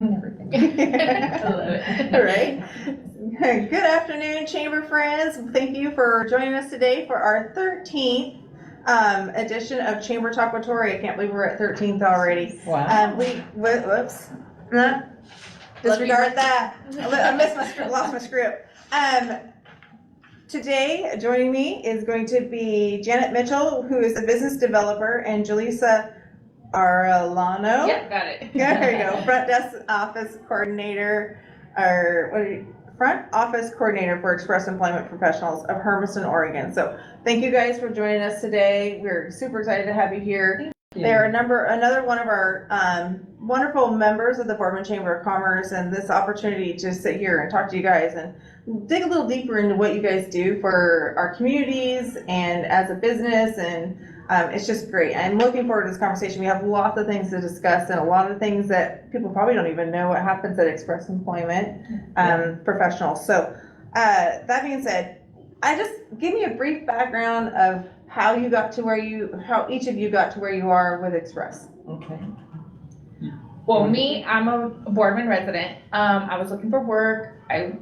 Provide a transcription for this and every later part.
and everything. I love it. All right. Good afternoon, Chamber friends. Thank you for joining us today for our 13th edition of Chamber Talk with Torrie. I can't believe we're at 13th already. Wow. Whoops. Disregard that. I missed my script, lost my script. Today, joining me is going to be Janet Mitchell, who is a business developer, and Julissa Arellano. Yep, got it. Yeah, there you go. Front desk office coordinator, or front office coordinator for Express Employment Professionals of Hermiston, Oregon. So thank you guys for joining us today. We're super excited to have you here. They're another one of our wonderful members of the Boardman Chamber of Commerce, and this opportunity to sit here and talk to you guys and dig a little deeper into what you guys do for our communities and as a business, and it's just great. I'm looking forward to this conversation. We have lots of things to discuss and a lot of things that people probably don't even know what happens at Express Employment Professionals. So that being said, give me a brief background of how each of you got to where you are with Express. Okay. Well, I'm a Boardman resident. I was looking for work. I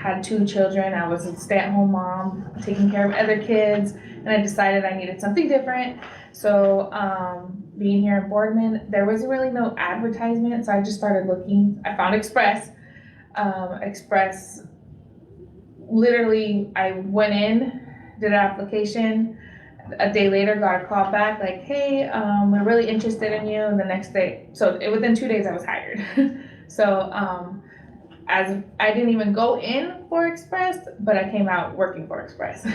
had 2 children. I was a stay-at-home mom, taking care of other kids, and I decided I needed something different. So being here in Boardman, there wasn't really no advertisement, so I just started looking. I found Express. Express, literally, I went in, did an application. A day later, got a call back like, hey, we're really interested in you. And the next day, within 2 days, I was hired. So as I didn't even go in for Express, but I came out working for Express.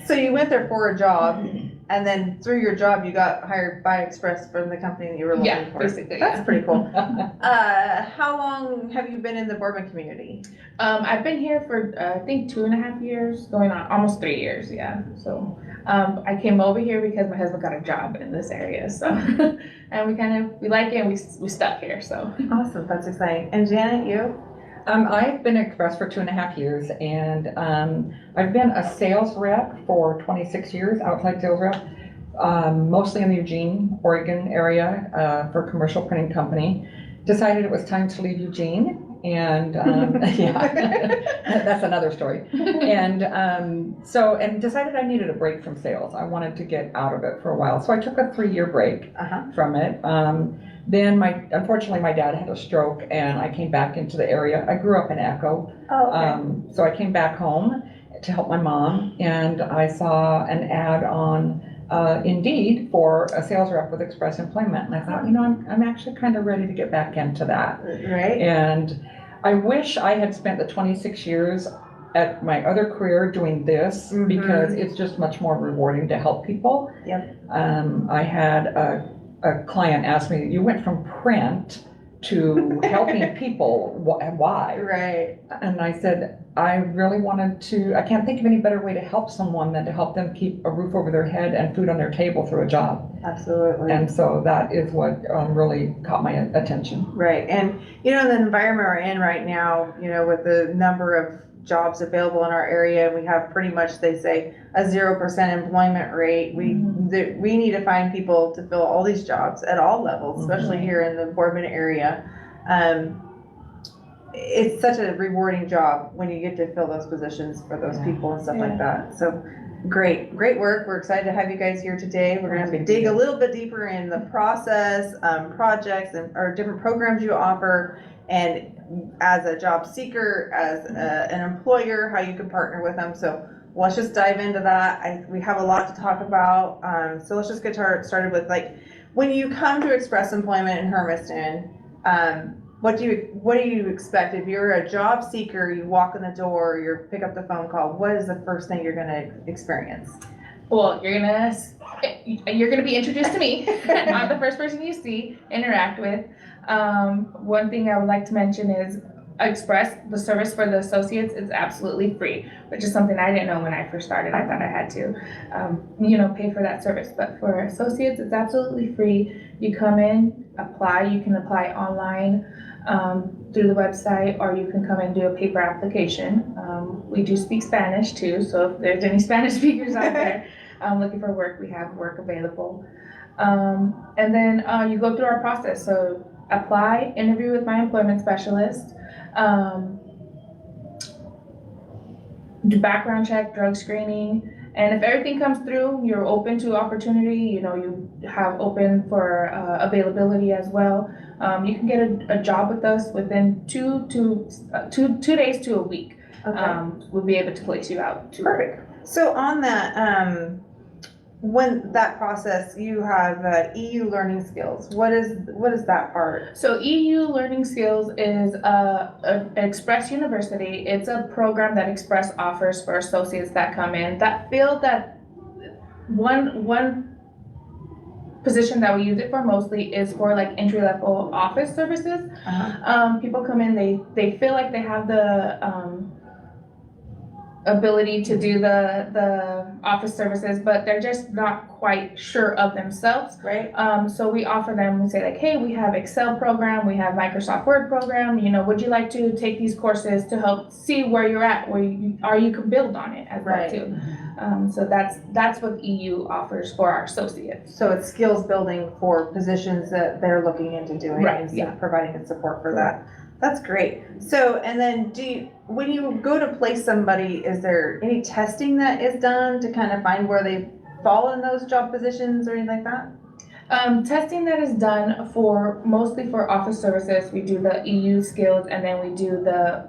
So you went there for a job, and then through your job, you got hired by Express from the company that you were looking for. Basically. That's pretty cool. How long have you been in the Boardman community? I've been here for I think 2.5 years, going on almost 3 years. Yeah. So I came over here because my husband got a job in this area. So and we like it, and we stuck here. So awesome. That's exciting. And Janet, you? I've been at Express for 2.5 years, and I've been a sales rep for 26 years, outside sales rep, mostly in the Eugene, Oregon area for a commercial printing company. Decided it was time to leave Eugene, and that's another story. And decided I needed a break from sales. I wanted to get out of it for a while, so I took a 3-year break from it. Then unfortunately my dad had a stroke, and I came back into the area. I grew up in Echo. Oh, okay. So I came back home to help my mom, and I saw an ad on Indeed for a sales rep with Express Employment. And I thought, I'm actually kind of ready to get back into that. Right. And I wish I had spent the 26 years at my other career doing this, because it's just much more rewarding to help people. Yep. I had a client asked me, you went from print to helping people, why? Right. And I said, I really I can't think of any better way to help someone than to help them keep a roof over their head and food on their table through a job. Absolutely. And so that is what really caught my attention. Right. And, the environment we're in right now, with the number of jobs available in our area, we have pretty much, they say, a 0% employment rate. We need to find people to fill all these jobs at all levels, especially here in the Boardman area. It's such a rewarding job when you get to fill those positions for those people and stuff like that. So great work. We're excited to have you guys here today. We're going to dig a little bit deeper in the process, projects, or different programs you offer, and as a job seeker, as an employer, how you can partner with them. So let's just dive into that. We have a lot to talk about. So let's just get started with, when you come to Express Employment in Hermiston, what do you expect? If you're a job seeker, you walk in the door, you pick up the phone call, what is the first thing you're going to experience? Well, you're gonna be introduced to me. I'm the first person you see, interact with. One thing I would like to mention is Express, the service for the associates is absolutely free, which is something I didn't know when I first started. I thought I had to, pay for that service. But for associates, it's absolutely free. You come in, apply. You can apply online through the website, or you can come and do a paper application. We do speak Spanish too, so if there's any Spanish speakers out there looking for work, we have work available. And then you go through our process. So apply, interview with my employment specialist, do background check, drug screening, and if everything comes through, you're open to opportunity, you have open for availability as well. You can get a job with us within 2 days to a week. Okay. We'll be able to place you out to. Perfect. So on that, when that process, you have EU learning skills. What is that part? So EU Learning Skills is Express University. It's a program that Express offers for associates that come in that feel that one position that we use it for mostly is for like entry-level office services. People come in, they feel like they have the ability to do the office services, but they're just not quite sure of themselves. Right. So we offer them, we say like, hey, we have Excel program, we have Microsoft Word program, would you like to take these courses to help see where you're at, where you can build on it as well Right. too. So that's what EU offers for our associates. So it's skills building for positions that they're looking into doing. Right, And yeah. providing support for that. That's great. So, and then when you go to place somebody, is there any testing that is done to kind of find where they fall in those job positions or anything like that? Testing that is done mostly for office services, we do the EU skills, and then we do the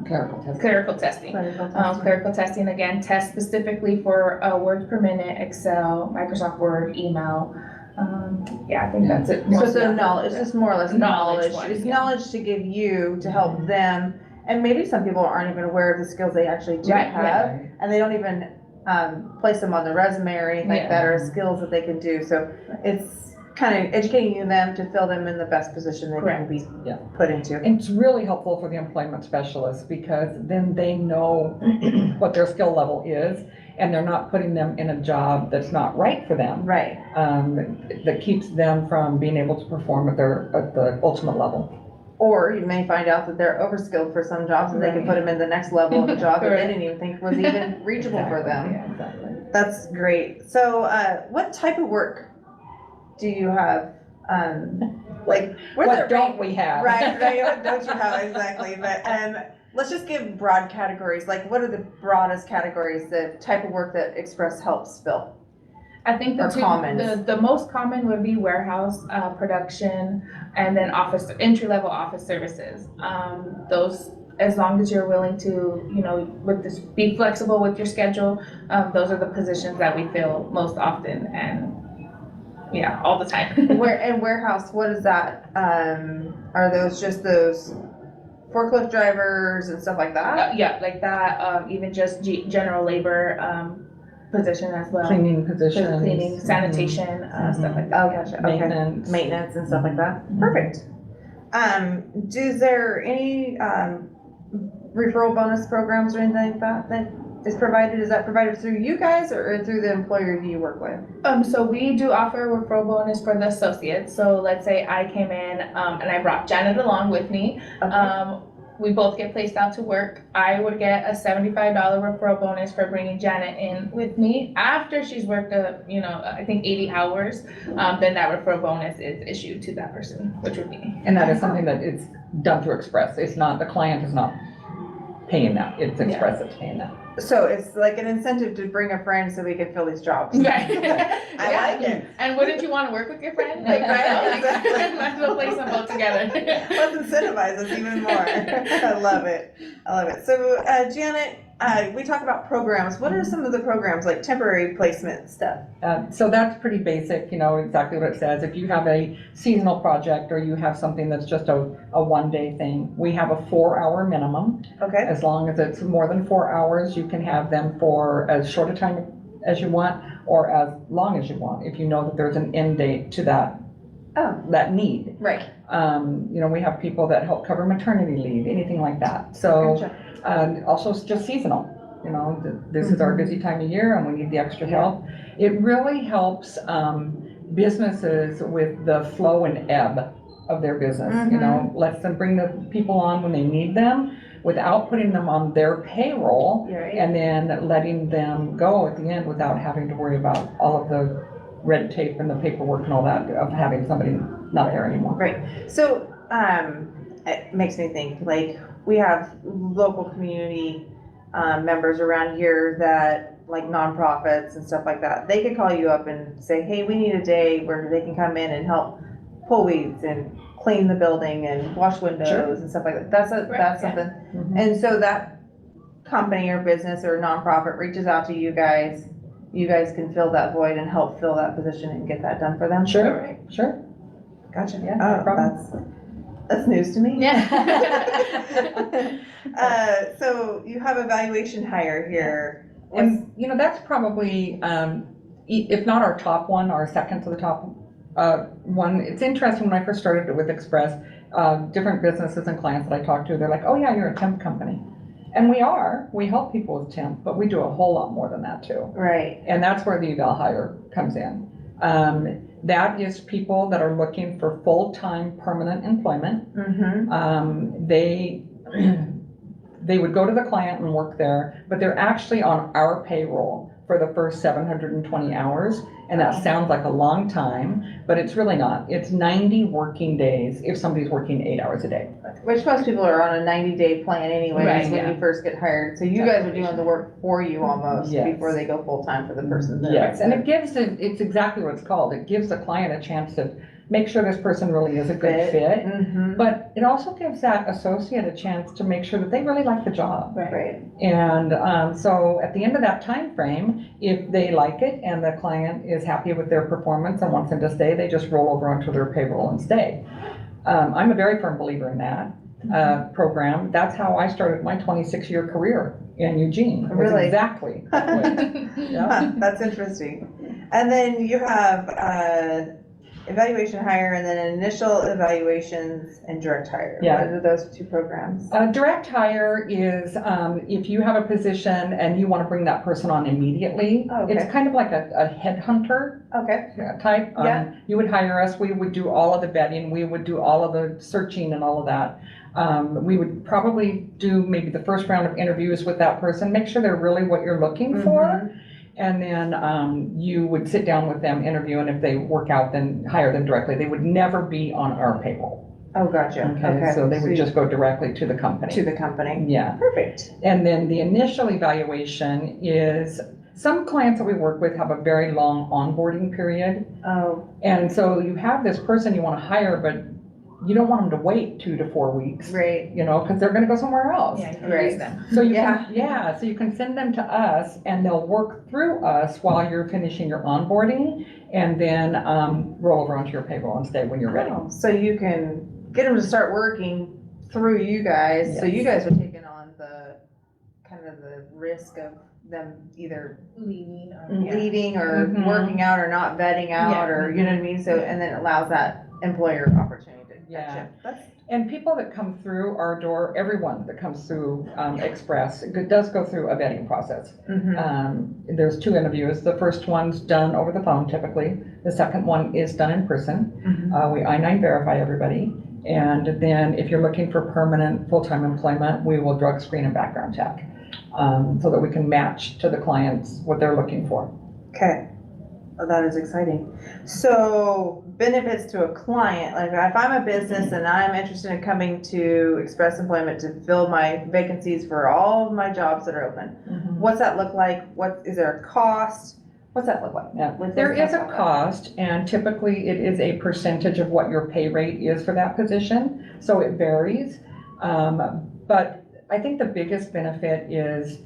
clerical testing. Clerical testing, again, test specifically for words per minute, Excel, Microsoft Word, email. I think that's it. So it's knowledge, it's just more or less knowledge. one, It's yeah. knowledge to give you to help them. And maybe some people aren't even aware of the skills they actually do Right, have. And they don't even place them on their resume or anything like Yeah. that, or skills that they can do. So it's kind of educating them to fill them in the best position they can be put into. It's really helpful for the employment specialist because then they know what their skill level is and they're not putting them in a job that's not right for them. Right. That keeps them from being able to perform at the ultimate level. Or you may find out that they're overskilled for some jobs and they can put them in the next level of the job that they didn't even think was even reachable for them. Yeah, exactly. That's great. So what type of work do you have? What don't we have? Right, what don't you have, exactly. But let's just give broad categories. Like, what are the broadest categories, the type of work that Express helps fill? I think the most common would be warehouse, production, and then entry-level office services. Those, as long as you're willing to, be flexible with your schedule, those are the positions that we fill most often and all the time. Warehouse, what is that? Are those just those forklift drivers and stuff like that? Like that, even just general labor, position as well. Cleaning positions. Cleaning, sanitation, stuff like that. Oh, gotcha. Okay. Maintenance and stuff like that. Perfect. Is there any referral bonus programs or anything like that is provided? Is that provided through you guys or through the employer you work with? So we do offer a referral bonus for the associates. So let's say I came in and I brought Janet along with me. Okay. We both get placed out to work. I would get a $75 referral bonus for bringing Janet in with me. After she's worked, I think 80 hours, then that referral bonus is issued to that person, which would be. And that is something that it's done through Express. It's not, the client is not paying that. It's Express that's paying that. So it's like an incentive to bring a friend so we can fill these jobs. Right. I like it. And wouldn't you want to work with your friend? Right, Might as well place them both together. Let's incentivize us even more. I love it. So Janet, we talk about programs. What are some of the programs, like temporary placement stuff? So that's pretty basic, exactly what it says. If you have a seasonal project or you have something that's just a one-day thing, we have a 4-hour minimum. Okay. As long as it's more than 4 hours, you can have them for as short a time as you want or as long as you want, if you know that there's an end date to that need. Right. We have people that help cover maternity leave, anything like that. So. Gotcha. Also, it's just seasonal. This is our busy time of year and we need the extra help. It really helps businesses with the flow and ebb of their business. Lets them bring the people on when they need them without putting them on their payroll, Right. and then letting them go at the end without having to worry about all of the red tape and the paperwork and all that of having somebody not there anymore. Right. So it makes me think, like, we have local community, members around here that, like nonprofits and stuff like that. They could call you up and say, hey, we need a day where they can come in and help pull weeds and clean the building and wash windows and stuff like that. That's Yeah. something. Mhm. And so that company or business or nonprofit reaches out to you guys can fill that void and help fill that position and get that done for them. Sure, sure. Gotcha. Yeah, no Oh, problem. that's news to me. Yeah. So you have evaluation hire here. And, that's probably, if not our top one, our second to the top one. It's interesting, when I first started with Express, different businesses and clients that I talked to, they're like, oh yeah, you're a temp company. And we help people with temp, but we do a whole lot more than that too. Right. And that's where the eval hire comes in. That is people that are looking for full-time permanent employment. Mm-hmm. They would go to the client and work there, but they're actually on our payroll for the first 720 hours. And that sounds like a long time, but it's really not. It's 90 working days if somebody's working 8 hours a day. Which most people are on a 90-day plan anyways Right, when yeah. you first get hired. So you guys are doing the work for you almost Yes. before they go full-time for the person. Yes, and it's exactly what it's called. It gives the client a chance to make sure this person really is a good fit. Mm-hmm. But it also gives that associate a chance to make sure that they really like the job. Right. And so at the end of that time frame, if they like it and the client is happy with their performance and wants them to stay, they just roll over onto their payroll and stay. I'm a very firm believer in that program. That's how I started my 26-year career in Eugene. It was Really? exactly that way. Yeah. Huh, that's interesting. And then you have evaluation hire and then initial evaluations and direct hire. Yeah. What are those two programs? Direct hire is if you have a position and you want to bring that person on immediately. Okay. It's kind of like a headhunter Okay. type. Yeah. You would hire us, we would do all of the vetting, we would do all of the searching and all of that. We would probably do maybe the first round of interviews with that person, make sure they're really what you're looking for. Mhm. And then you would sit down with them, interview, and if they work out, then hire them directly. They would never be on our payroll. Oh, gotcha. Okay, so they would just go directly to the company. to the company. Yeah. Perfect. And then the initial evaluation is, some clients that we work with have a very long onboarding period. Oh, And so you have this person you want to hire, but you don't want them to wait 2 to 4 weeks, great. because they're going to go somewhere else. Yeah, you can Right. use them. So you Yeah. so you can send them to us and they'll work through us while you're finishing your onboarding, and then roll over onto your payroll and stay when you're ready. Oh, so you can get them to start working through you guys. So Yes. you guys are taking on the kind of the risk of them either Leaving or. Mhm. Yeah. leaving or Mhm. working out or not vetting out Yeah. or, you know what I mean? So, and then it allows that employer opportunity to. Yeah. Gotcha. That's, And people that come through our door, everyone that comes through Express, it does go through a vetting process. mhm. There's 2 interviews. The first one's done over the phone typically. The second one is done in person. Mhm. We I-9 verify everybody. And then if you're looking for permanent full-time employment, we will drug screen and background check, so that we can match to the clients what they're looking for. Okay. Oh, that is exciting. So benefits to a client, like if I'm a business and I'm interested in coming to Express Employment to fill my vacancies for all of my jobs that are open, what's that look like? What, is there a cost? What's that look like? Yeah, What there does is a that look like? cost, and typically it is a percentage of what your pay rate is for that position, so it varies. But I think the biggest benefit is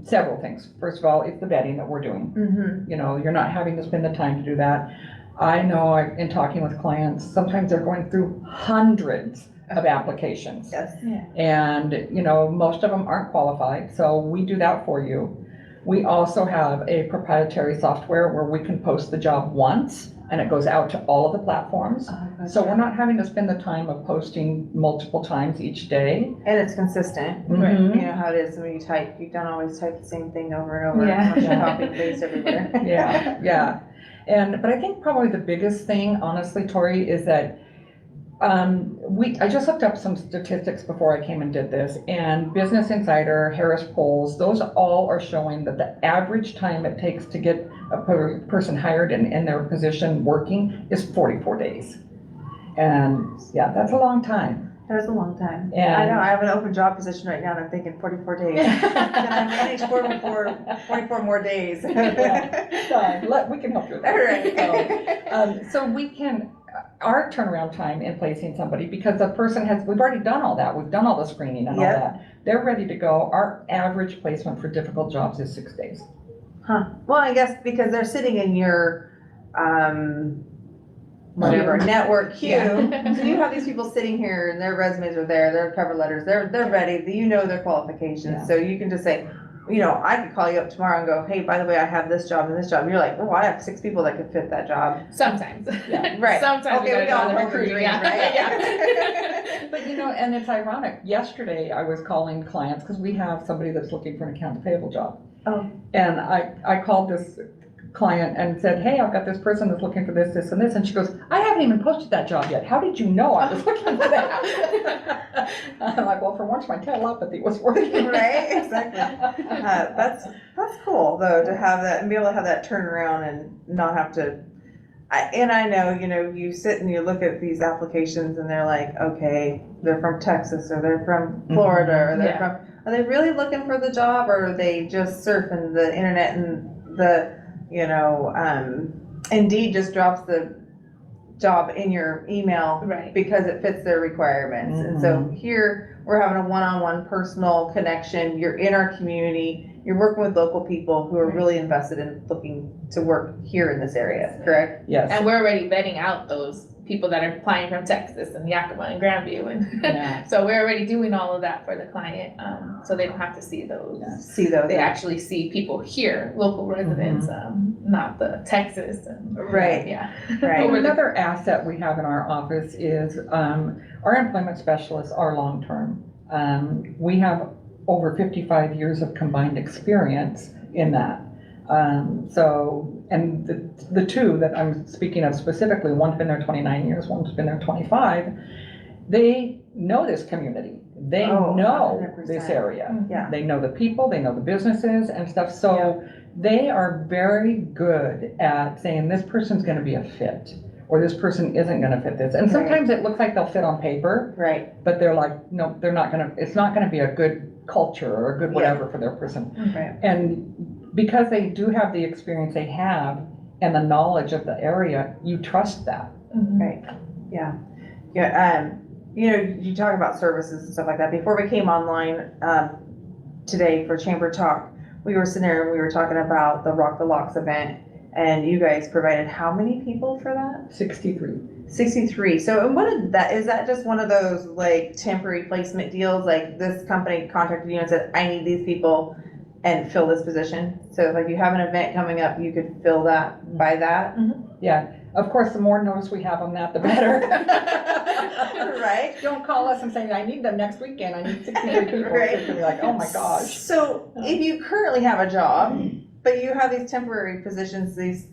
several things. First of all, it's the vetting that we're doing. Mhm. You're not having to spend the time to do that. I know in talking with clients, sometimes they're going through hundreds of applications. Yes. And, most of them aren't qualified, so we do that for you. We also have a proprietary software where we can post the job once and it goes out to all of the platforms. Oh, So we're not having to spend the time of posting multiple times each day. And it's consistent. Right. Mhm. You know how it is when you type, you don't always type the same thing over and over. Yeah. Unless you copy and paste everywhere. Yeah. But I think probably the biggest thing, honestly, Torrie, is that I just looked up some statistics before I came and did this, and Business Insider, Harris Polls, those all are showing that the average time it takes to get a person hired and in their position working is 44 days. And yeah, that's a long time. That was a long time. And- I know, I have an open job position right now and I'm thinking 44 days. Can I manage 44 more days? We can help you with All that. right. So we can, our turnaround time in placing somebody, because the person we've already done all that, we've done all the screening and all Yep. that. They're ready to go. Our average placement for difficult jobs is 6 days. Huh, well, I guess because they're sitting in your, whatever, network queue. Yeah. So you have these people sitting here and their resumes are there, their cover letters, they're ready, you know their qualifications. Yeah. So you can just say, you know, I could call you up tomorrow and go, hey, by the way, I have this job and this job. And you're like, oh, I have 6 people that could fit that job. Sometimes. Yeah. Right. Sometimes Okay, we got gotta one go to the dream, recruiter, right? Yeah. But you know, and it's ironic. Yesterday I was calling clients because we have somebody that's looking for an accounts payable job. Oh. And I called this client and said, hey, I've got this person that's looking for this, this, and this. And she goes, I haven't even posted that job yet. How did you know I was looking for that? I'm like, well, for once my telepathy was working. Right, exactly. That's cool though, to have that and be able to have that turnaround and not have to. I know, you know, you sit and you look at these applications and they're like, okay, they're from Texas or they're from Florida or they're Yeah. are they really looking for the job or are they just surfing the internet and the, you know, Indeed just drops the job in your email Right. because it fits their requirements. And so here we're having a one-on-one personal connection. You're in our community. You're working with local people who are really invested in looking to work here in this area, correct? Yes. And we're already vetting out those people that are applying from Texas and Yakima and Grandview and Yeah. so we're already doing all of that for the client, so they don't have to see those. See those. They actually see people here, local residents, not the Texas and. Right. Yeah. Right. And another asset we have in our office is our employment specialists are long-term. We have over 55 years of combined experience in that. And the two that I'm speaking of specifically, one's been there 29 years, one's been there 25, they know this community. They know 100%. this area. Yeah. They know the people, they know the businesses and stuff. So they are very good at saying this person's gonna be a fit, or this person isn't gonna fit this. And sometimes it looks like they'll fit on paper, Right. but they're like, no, they're not gonna, it's not gonna be a good culture or a good whatever for their person. Right. And because they do have the experience they have and the knowledge of the area, you trust that. Right. Yeah. Yeah. You know, you talk about services and stuff like that. Before we came online today for Chamber Talk, we were sitting there and we were talking about the Rock the Locks event, and you guys provided how many people for that? 63. 63. So, and what is that just one of those like temporary placement deals? Like this company contacted you and said, I need these people and fill this position. So like you have an event coming up, you could fill that by that. Yeah, of course, the more notice we have on that, the better. Right. Don't call us and say, I need them next weekend, I need 63 people. Right. It's gonna be like, oh my gosh. So if you currently have a job, but you have these temporary positions, these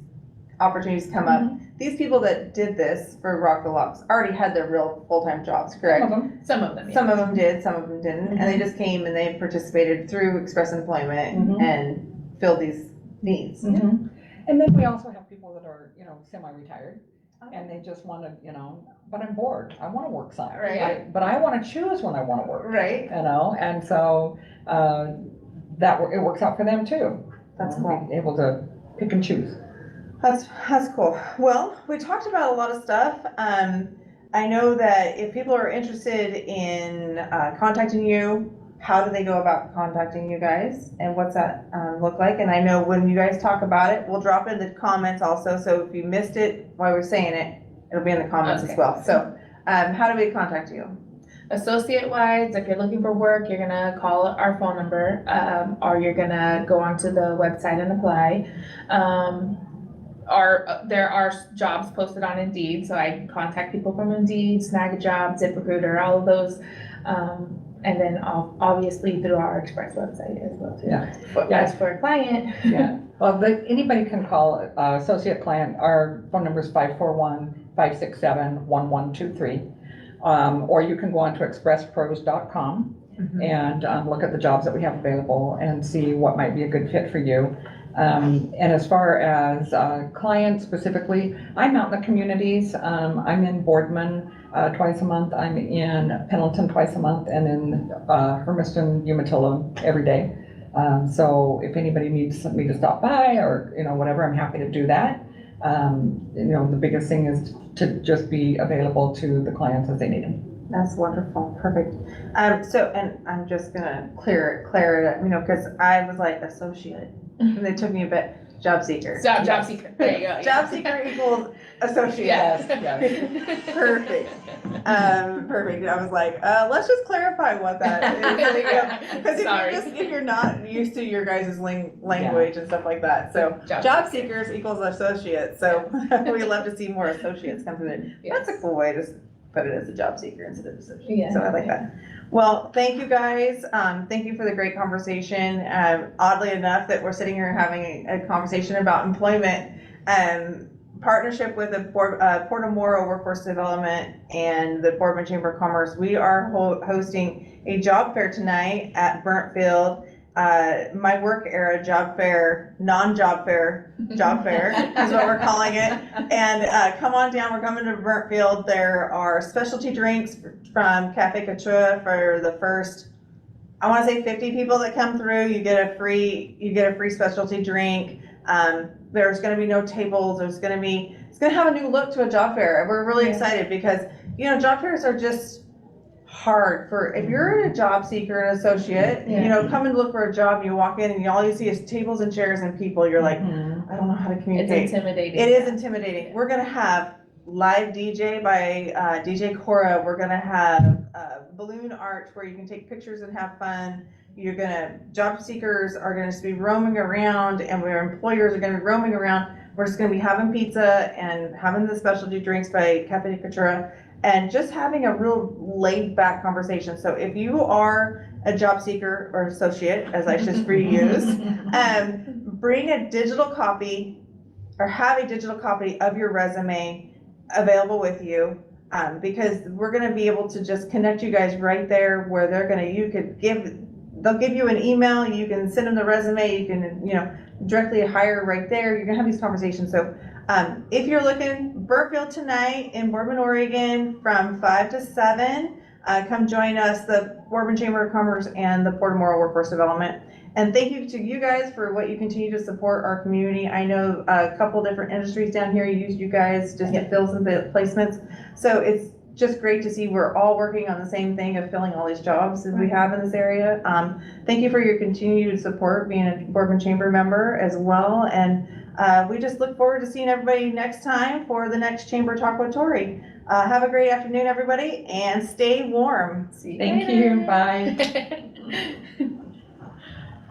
opportunities come up, these people that did this for Rock the Locks already had their real full-time jobs, correct? Some of them. Some of them, yeah. Some of them did, some of them didn't, and they just came and they participated through Express Employment and filled these needs. And then we also have people that are, you know, semi-retired, and they just wanna, you know, but I'm bored, I wanna work some. Right. But I wanna choose when I wanna work. Right. You know, and so, it works out for them too. That's cool. Being able to pick and choose. That's cool. Well, we talked about a lot of stuff. I know that if people are interested in contacting you, how do they go about contacting you guys, and what's that look like? And I know when you guys talk about it, we'll drop it in the comments also. So if you missed it while we're saying it, it'll be in the comments as well. So how do we contact you? Associate-wise, if you're looking for work, you're gonna call our phone number, or you're gonna go onto the website and apply. There are jobs posted on Indeed, so I contact people from Indeed, Snag a Job, ZipRecruiter, all of those. And then obviously through our Express website as well too. Yeah. As for a client. Yeah, well, anybody can call associate client. Our phone number is 541-567-1123. Or you can go on to expresspros.com and look at the jobs that we have available and see what might be a good fit for you. And as far as clients specifically, I'm out in the communities. I'm in Boardman twice a month. I'm in Pendleton twice a month, and in Hermiston, Umatilla every day. So if anybody needs me to stop by or, whatever, I'm happy to do that. The biggest thing is to just be available to the clients as they need them. That's wonderful, perfect. And I'm just gonna clear it, because I was like associate, and it took me a bit. Job seeker. Job seeker. There you go. Job seeker equals associate. Yes. Perfect. Perfect. I was like, let's just clarify what that is. Because if you're not used to your guys' language and stuff like that, so job seekers equals associates. So we love to see more associates come through. That's a cool way to put it, as a job seeker instead of associate. Yeah. So I like that. Well, thank you guys. Thank you for the great conversation. Oddly enough, that we're sitting here having a conversation about employment, partnership with the Portamoro Workforce Development and the Boardman Chamber of Commerce. We are hosting a job fair tonight at Burntfield. My work era job fair, non-job fair, job fair is what we're calling it. And come on down, we're coming to Burntfield. There are specialty drinks from Cafe Couture for the first, I want to say 50 people that come through. You get a free specialty drink. There's going to be no tables. It's going to have a new look to a job fair. We're really excited because, job fairs are just hard for, if you're a job seeker and associate, come and look for a job, you walk in and all you see is tables and chairs and people. You're like, I don't know how to communicate. It's intimidating. It is intimidating. We're going to have live DJ by DJ Cora. We're going to have balloon arch where you can take pictures and have fun. Job seekers are going to be roaming around, and our employers are going to be roaming around. We're just going to be having pizza and having the specialty drinks by Cafe Couture and just having a real laid back conversation. So if you are a job seeker or associate, as I should reuse, bring a digital copy or have a digital copy of your resume available with you. Because we're going to be able to just connect you guys right there where they'll give you an email, you can send them the resume, you can, directly hire right there. You're gonna have these conversations. So if you're looking, Burntfield tonight in Boardman, Oregon from 5 to 7, come join us, the Boardman Chamber of Commerce and the Portamoro Workforce Development. And thank you to you guys for what you continue to support our community. I know a couple different industries down here use you guys just to fill some placements. So it's just great to see we're all working on the same thing of filling all these jobs that we have in this area. Thank you for your continued support, being a Boardman Chamber member as well. And we just look forward to seeing everybody next time for the next Chamber Talk with Torrie. Have a great afternoon, everybody, and stay warm. Thank you. Bye.